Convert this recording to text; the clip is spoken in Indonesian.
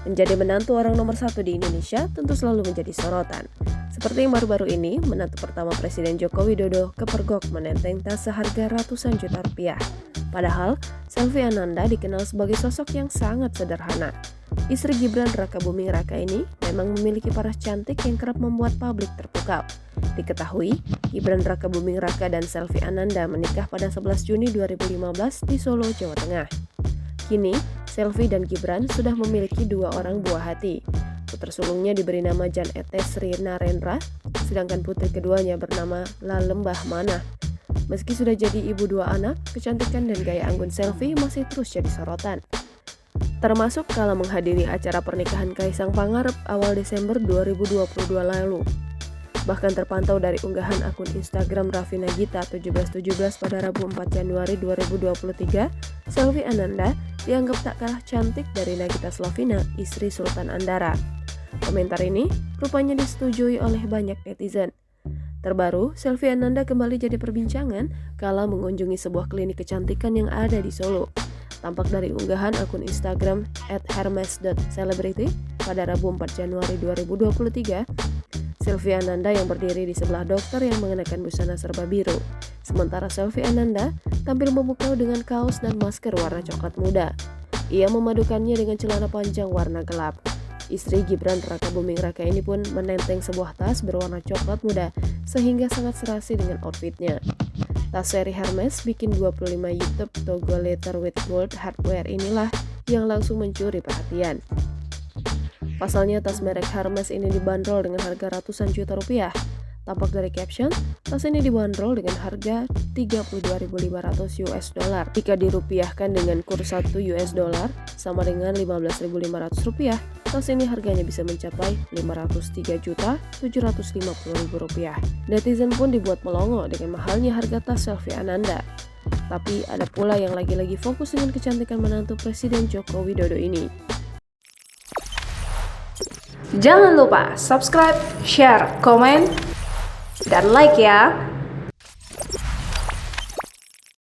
Menjadi menantu orang nomor satu di Indonesia tentu selalu menjadi sorotan. Seperti yang baru-baru ini, menantu pertama Presiden Joko Widodo kepergok menenteng tas seharga ratusan juta rupiah. Padahal, Selvi Ananda dikenal sebagai sosok yang sangat sederhana. Istri Gibran Rakabuming Raka ini memang memiliki paras cantik yang kerap membuat publik terpukau. Diketahui, Gibran Rakabuming Raka dan Selvi Ananda menikah pada 11 Juni 2015 di Solo, Jawa Tengah. Kini, Selvi dan Gibran sudah memiliki 2 orang buah hati. Putra sulungnya diberi nama Jan Etes Sri Narendra, sedangkan putri keduanya bernama La Lembah Manah. Meski sudah jadi ibu 2 anak, kecantikan dan gaya anggun Selvi masih terus jadi sorotan. Termasuk kala menghadiri acara pernikahan Kaisang Pangarep awal Desember 2022 lalu. Bahkan terpantau dari unggahan akun Instagram Raffi Nagita 1717 pada Rabu 4 Januari 2023, Selvi Ananda dianggap tak kalah cantik dari Nagita Slavina, istri Sultan Andara. Komentar ini rupanya disetujui oleh banyak netizen. Terbaru, Selvi Ananda kembali jadi perbincangan kala mengunjungi sebuah klinik kecantikan yang ada di Solo. Tampak dari unggahan akun Instagram @hermes.celebrity pada Rabu 4 Januari 2023, Selvi Ananda yang berdiri di sebelah dokter yang mengenakan busana serba biru. Sementara Selvi Ananda tampil memukau dengan kaos dan masker warna coklat muda. Ia memadukannya dengan celana panjang warna gelap. Istri Gibran Rakabuming Raka ini pun menenteng sebuah tas berwarna coklat muda sehingga sangat serasi dengan outfitnya. Tas seri Hermes bikin 25 YouTube Togo Leather with Gold Hardware inilah yang langsung mencuri perhatian. Pasalnya tas merek Hermes ini dibanderol dengan harga ratusan juta rupiah. Tampak dari caption, tas ini dibanderol dengan harga 32.500 US dollar. Jika dirupiahkan dengan kurs 1 US dollar sama dengan 15.500 rupiah, tas ini harganya bisa mencapai 503.750.000 rupiah. Netizen pun dibuat melongo dengan mahalnya harga tas Selvi Ananda. Tapi ada pula yang lagi-lagi fokus dengan kecantikan menantu Presiden Joko Widodo ini. Jangan lupa subscribe, share, komen, dan like ya.